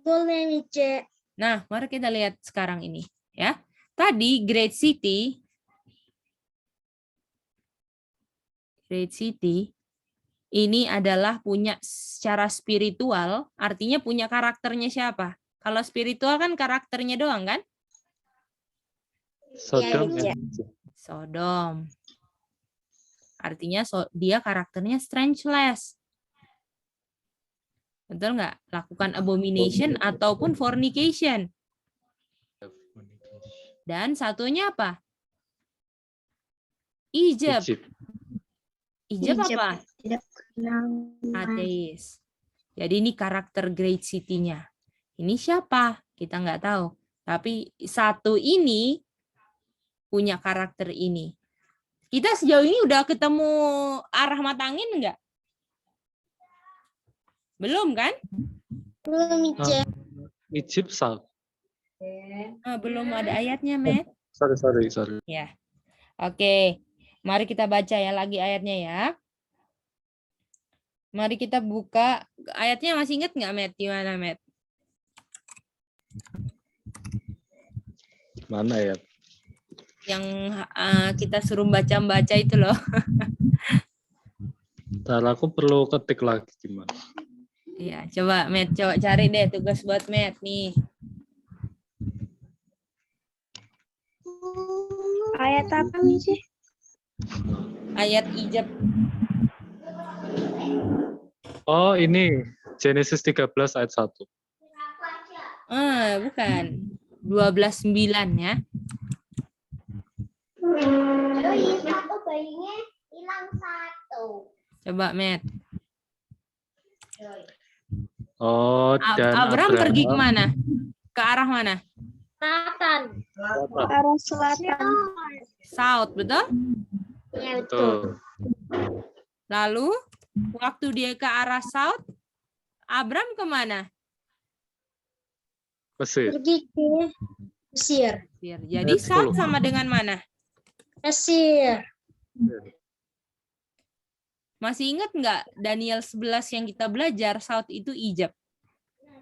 Boleh nih, Cek. Nah, mari kita lihat sekarang ini, ya. Tadi Great City ini adalah punya secara spiritual, artinya punya karakternya siapa? Kalau spiritual kan karakternya doang kan? Sodom. Iya, Sodom. Artinya dia karakternya strangeless. Betul nggak? Lakukan abomination ataupun fornication. Dan satunya apa? Egypt. Egypt apa? Tidak kenal. Ateis. Jadi ini karakter Great City-nya. Ini siapa? Kita nggak tahu. Tapi satu ini punya karakter ini. Kita sejauh ini udah ketemu arah mata angin nggak? Belum kan? Belum nih, Cek. Egypt South. Belum ada ayatnya, Matt. Sorry. Ya. Oke. Mari kita baca ya lagi ayatnya ya. Mari kita buka. Ayatnya masih ingat nggak, Matt? Gimana, Matt? Mana ya? Yang kita suruh baca-baca itu loh. Ntar aku perlu ketik lagi gimana? Ya, coba Matt, coba cari deh tugas buat Matt nih. Ayat apa nih, Cek? Ayat Egypt. Oh, ini Genesis 13 ayat 1. Bukan. 12:9 ya. Satu bayinya hilang satu. Coba Matt. Oh, dan Abraham pergi kemana? Ke arah mana? Selatan. Selatan. Arah selatan. South, betul? Ya, Betul. Lalu waktu dia ke arah south, Abraham kemana? Mesir. Pergi ke Mesir. Jadi south sama dengan mana? Mesir. Masih ingat nggak Daniel 11 yang kita belajar, south itu Egypt.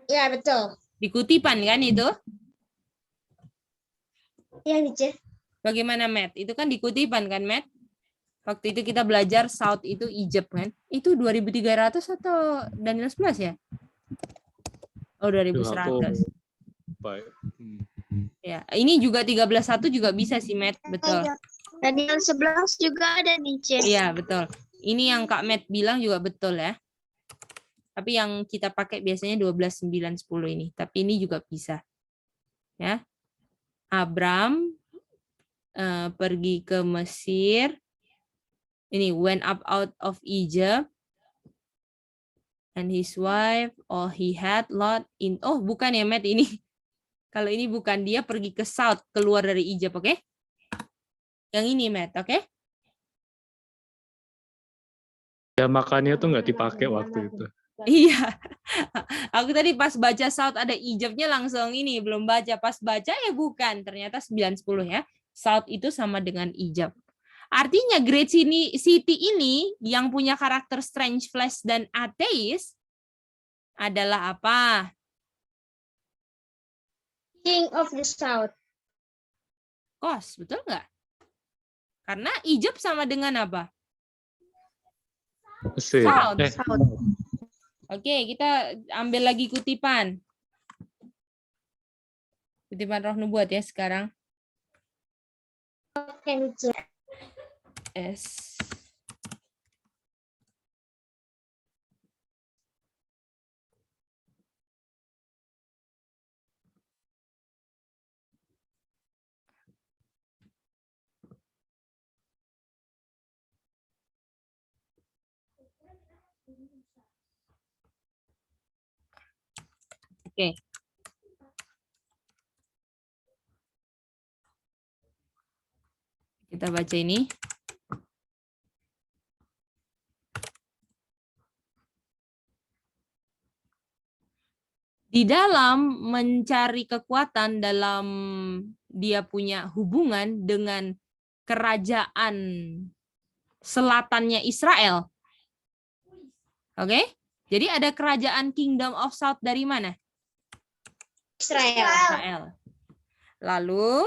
Ya, betul. Di kutipan kan itu? Iya nih, Cek. Bagaimana Matt? Itu kan di kutipan kan Matt? Waktu itu kita belajar south itu Egypt kan? Itu 2300 atau Daniel 11 ya? Oh, 2100. Baik. Ya, ini juga 13:1 juga bisa sih Matt, betul. Daniel 11 juga ada nih, Cek. Iya, betul. Ini yang Kak Matt bilang juga betul ya. Tapi yang kita pakai biasanya 12, 9, 10 ini. Tapi ini juga bisa. Ya. Abram pergi ke Mesir. Ini went up out of Egypt. And his wife, he had Lot in. Oh, bukan ya Matt ini. Kalau ini bukan, dia pergi ke south, keluar dari Egypt, oke? Yang ini Matt, oke? Ya makanya tuh nggak dipakai waktu itu. Iya, aku tadi pas baca South ada Egypt-nya langsung ini, belum baca. Pas baca ya bukan, ternyata 9-10 ya. South itu sama dengan Egypt. Artinya Great City ini yang punya karakter strange flesh dan ateis adalah apa? King of the South. Kos, betul nggak? Karena Egypt sama dengan apa? Mesir. South. Oke, kita ambil lagi kutipan. Kutipan Roh Nubuat ya sekarang. Oke, Cik. S. Oke. Kita baca ini. Di dalam mencari kekuatan dalam dia punya hubungan dengan kerajaan selatannya Israel. Oke? Jadi ada kerajaan Kingdom of South dari mana? Israel. Israel. Lalu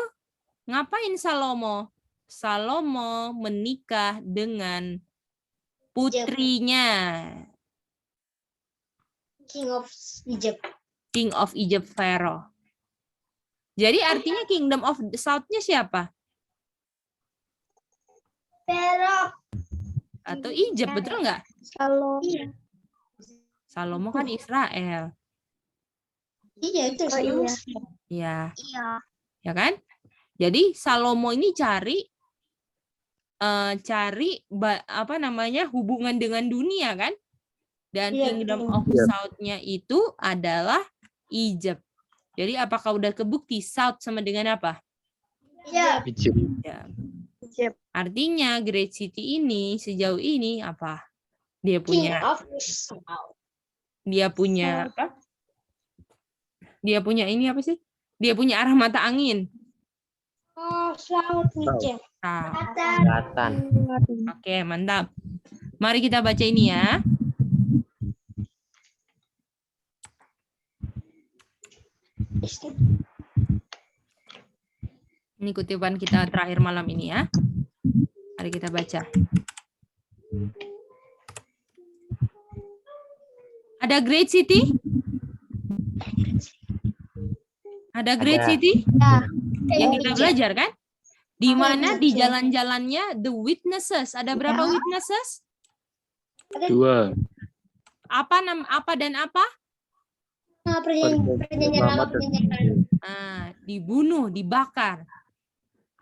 ngapain Salomo? Salomo menikah dengan putrinya King of Egypt. King of Egypt Pharaoh. Jadi artinya Kingdom of South-nya siapa? Pero Atau Egypt, betul nggak? kalau Salomo kan Israel. iya itu Ya, iya. ya kan? Jadi Salomo ini cari apa namanya hubungan dengan dunia kan? Dan Iya, Kingdom betul. of South-nya itu adalah Egypt. Jadi apakah udah kebukti South sama dengan apa? Iya. Egypt. Ya. Artinya Great City ini sejauh ini apa? Dia King punya of South. dia punya apa? Dia punya ini apa sih? Dia punya arah mata angin. Oh, South Egypt. Nah, Selatan. oke, mantap. Mari kita baca ini ya. Ini kutipan kita terakhir malam ini ya. Mari kita baca. Ada Great City? Ada Great Ada. City? Ya. Yang kita belajar kan? Di Ada mana di Egypt. jalan-jalannya the witnesses. Ada berapa witnesses? 2. Apa dan apa? Perjanjian lama, perjanjian baru. Dibunuh, dibakar.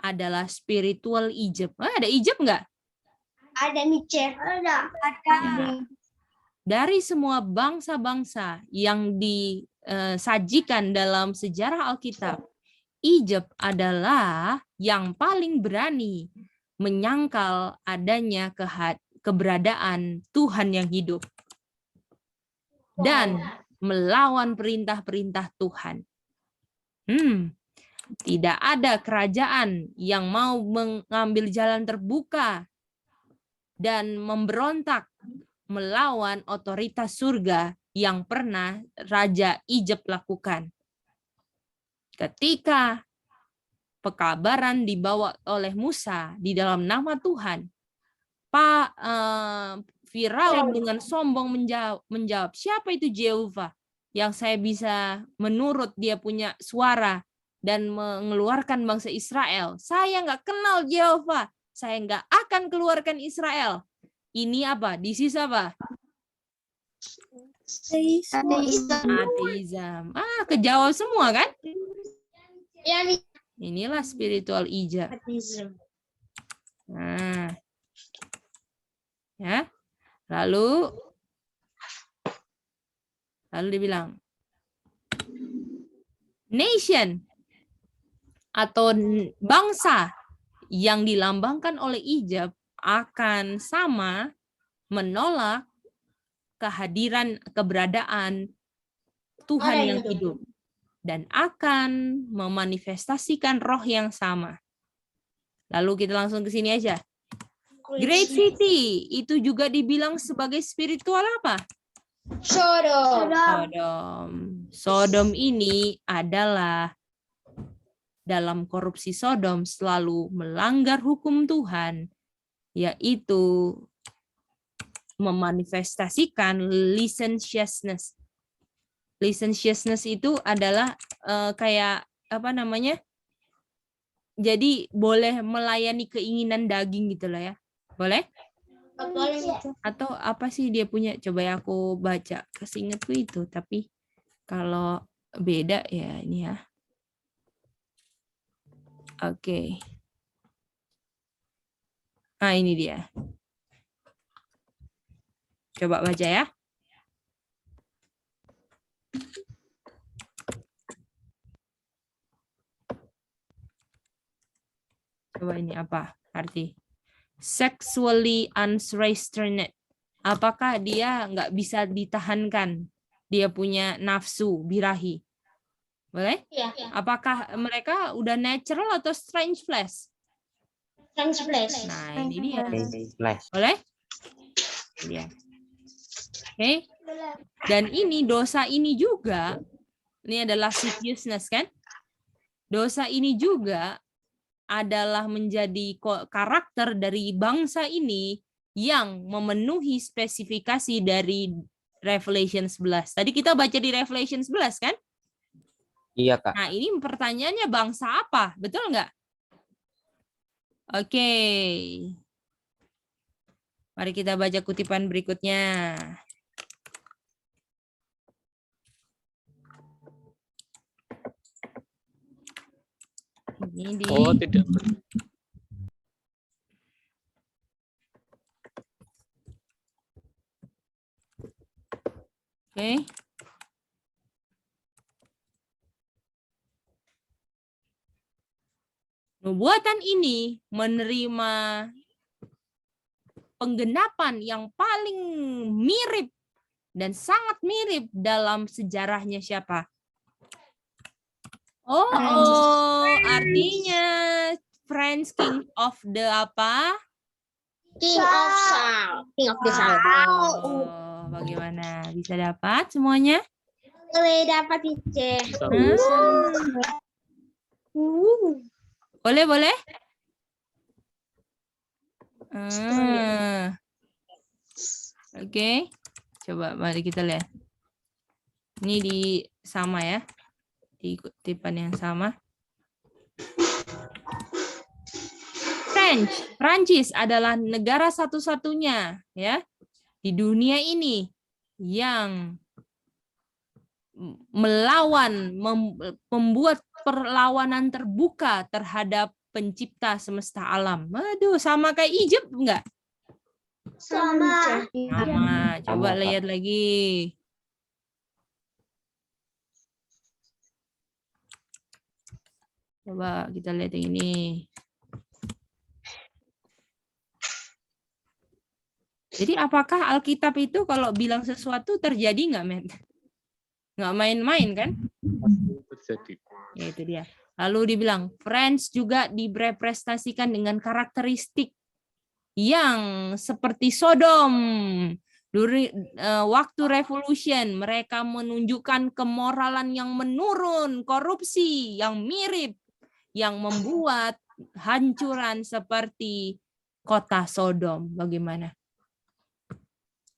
Adalah spiritual Egypt. Ada Egypt nggak? Ada Nietzsche. Ada. Ya. Dari semua bangsa-bangsa yang disajikan dalam sejarah Alkitab, Egypt adalah yang paling berani menyangkal adanya keberadaan Tuhan yang hidup dan melawan perintah-perintah Tuhan. Tidak ada kerajaan yang mau mengambil jalan terbuka dan memberontak melawan otoritas surga yang pernah Raja Egypt lakukan. Ketika pekabaran dibawa oleh Musa di dalam nama Tuhan, Firaun dengan sombong menjawab, siapa itu Jehovah yang saya bisa menurut dia punya suara dan mengeluarkan bangsa Israel? Saya nggak kenal Jehovah, saya nggak akan keluarkan Israel. Ini apa? This is apa? Ateism. Kejawab semua kan? Inilah spiritual Egypt. Nah, ya. Lalu dibilang nation atau bangsa yang dilambangkan oleh Egypt akan sama menolak kehadiran keberadaan Tuhan yang hidup dan akan memanifestasikan roh yang sama. Lalu kita langsung ke sini aja. Great City itu juga dibilang sebagai spiritual apa? Sodom ini adalah dalam korupsi Sodom selalu melanggar hukum Tuhan, yaitu memanifestasikan licentiousness. Licentiousness itu adalah kayak apa namanya? Jadi boleh melayani keinginan daging gitu lah ya. Boleh? Atau apa sih dia punya? Coba ya aku baca. Keseingetku itu. Tapi kalau beda ya ini ya. Oke. Nah ini dia. Coba baca ya. Coba ini apa arti? Sexually unrestrained. Apakah dia nggak bisa ditahankan? Dia punya nafsu birahi. Boleh? Iya. Apakah mereka udah natural atau strange flesh? Strange place. Nah, ini dia. Flash. Boleh? Ini dia. Oke. Dan ini dosa ini juga, ini adalah lasciviousness kan? Dosa ini juga adalah menjadi karakter dari bangsa ini yang memenuhi spesifikasi dari Revelation 11. Tadi kita baca di Revelation 11 kan? Iya, Kak. Nah, ini pertanyaannya bangsa apa? Betul nggak? Oke. Mari kita baca kutipan berikutnya. Ini di Oh, tidak. Oke. Nubuatan ini menerima penggenapan yang paling mirip dan sangat mirip dalam sejarahnya siapa? Artinya French King of the apa? King of South. King of the South. Oh, bagaimana? Bisa dapat semuanya? Boleh dapat Ice. Boleh, boleh? Oke. Coba mari kita lihat. Ini di sama ya. Di kutipan yang sama. Prancis adalah negara satu-satunya ya di dunia ini yang melawan, membuat perlawanan terbuka terhadap pencipta semesta alam. Aduh, sama kayak Egypt enggak? Sama. Sama. Coba Sama, Kak. lihat lagi. Coba kita lihat yang ini. Jadi apakah Alkitab itu kalau bilang sesuatu terjadi nggak, men? Nggak main-main kan? Terjadi. Ya itu dia. Lalu dibilang, Friends juga direpresentasikan dengan karakteristik yang seperti Sodom. Waktu revolution, mereka menunjukkan kemoralan yang menurun, korupsi yang mirip, yang membuat hancuran seperti kota Sodom. Bagaimana?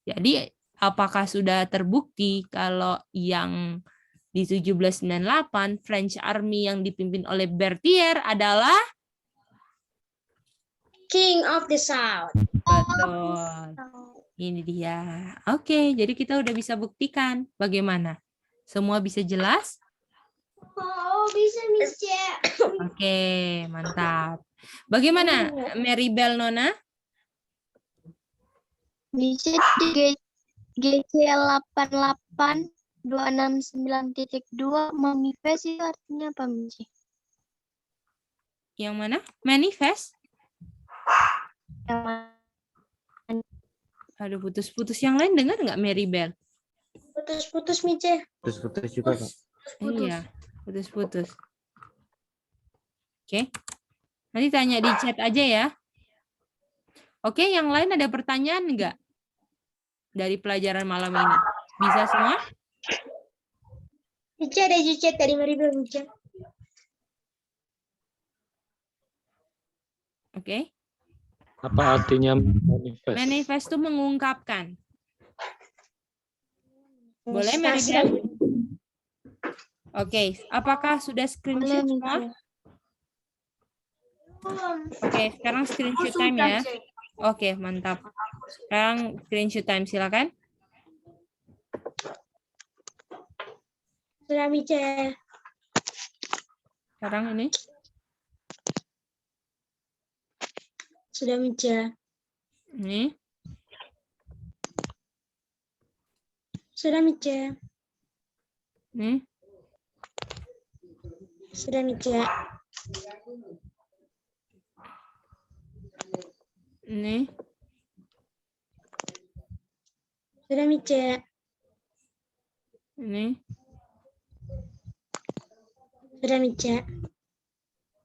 Jadi apakah sudah terbukti kalau yang di 1798 French Army yang dipimpin oleh Berthier adalah King of the South. betul. Ini dia. Oke, jadi kita udah bisa buktikan. Bagaimana? Semua bisa jelas? Oh, bisa Mice. Oke, mantap. Bagaimana Mary Bell Nona? Bisa GC 88-269.2 manifest itu artinya apa, Mici? Yang mana? Manifest? Aduh, putus-putus. Yang lain dengar nggak Mary Bell? Putus-putus Mice. Putus-putus juga, Kak. Iya, putus-putus. Oke. Nanti tanya di chat aja ya. Oke, yang lain ada pertanyaan nggak? Dari pelajaran malam ini. Bisa semua? Mice ada di chat dari Maribel Mice. Oke. Apa artinya manifest? Manifest itu mengungkapkan. Boleh, Maribel? Oke, apakah sudah screenshot semua? Oke, sekarang screenshot time ya. Oke, mantap. Sekarang screenshot time, silakan. Sudah Mice. Sekarang ini. Sudah Mice. Ini. Sudah Mice. Ini. Sudah Mice. Ini. Sudah Mice. Ini. Sudah Mice.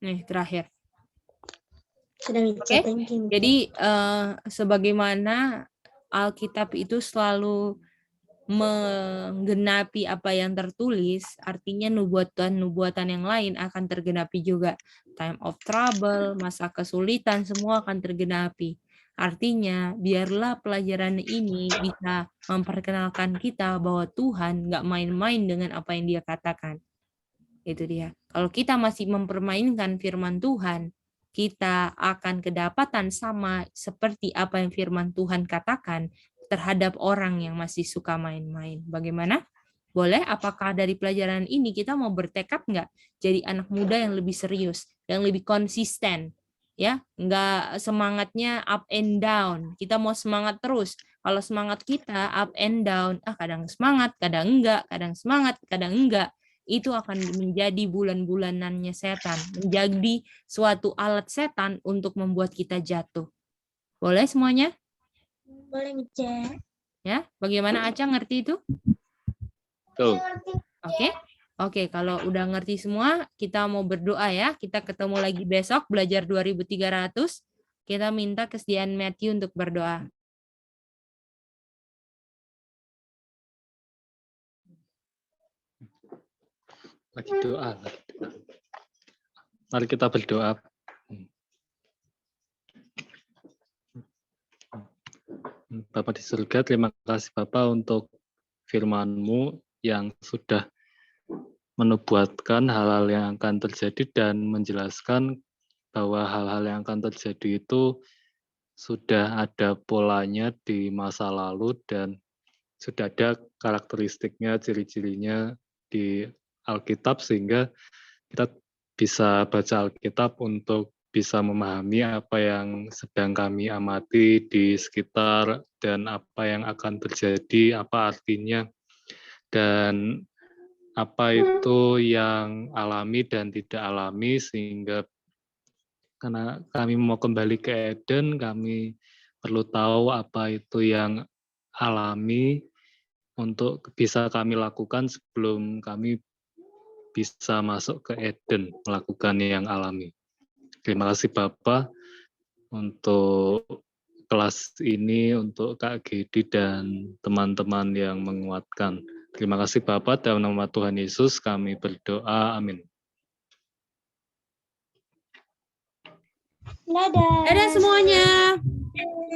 Nih, terakhir. Sudah Mice. Oke. Thank you. Jadi, sebagaimana Alkitab itu selalu menggenapi apa yang tertulis, artinya nubuatan-nubuatan yang lain akan tergenapi juga. Time of trouble, masa kesulitan, semua akan tergenapi. Artinya, biarlah pelajaran ini bisa memperkenalkan kita bahwa Tuhan nggak main-main dengan apa yang Dia katakan. Itu dia. Kalau kita masih mempermainkan firman Tuhan, kita akan kedapatan sama seperti apa yang firman Tuhan katakan terhadap orang yang masih suka main-main. Bagaimana? Boleh? Apakah dari pelajaran ini kita mau bertekad nggak jadi anak muda yang lebih serius, yang lebih konsisten? Ya, nggak semangatnya up and down. Kita mau semangat terus. Kalau semangat kita up and down, kadang semangat, kadang enggak, kadang semangat, kadang enggak. Itu akan menjadi bulan-bulanannya setan, menjadi suatu alat setan untuk membuat kita jatuh. Boleh semuanya? Boleh Mice. Ya, bagaimana Aca ngerti itu? Tuh. Oke. Oke, kalau udah ngerti semua, kita mau berdoa ya. Kita ketemu lagi besok belajar 2300. Kita minta kesediaan Matthew untuk berdoa. Lagi doa. Mari kita berdoa. Bapa di surga, terima kasih Bapa untuk firman-Mu yang sudah menubuatkan hal-hal yang akan terjadi dan menjelaskan bahwa hal-hal yang akan terjadi itu sudah ada polanya di masa lalu dan sudah ada karakteristiknya, ciri-cirinya di Alkitab sehingga kita bisa baca Alkitab untuk bisa memahami apa yang sedang kami amati di sekitar dan apa yang akan terjadi, apa artinya, dan apa itu yang alami dan tidak alami, sehingga karena kami mau kembali ke Eden, kami perlu tahu apa itu yang alami untuk bisa kami lakukan sebelum kami bisa masuk ke Eden, melakukan yang alami. Terima kasih Bapak untuk kelas ini, untuk Kak Gedi dan teman-teman yang menguatkan. Terima kasih Bapak, dalam nama Tuhan Yesus kami berdoa, amin. Dadah. Dadah semuanya.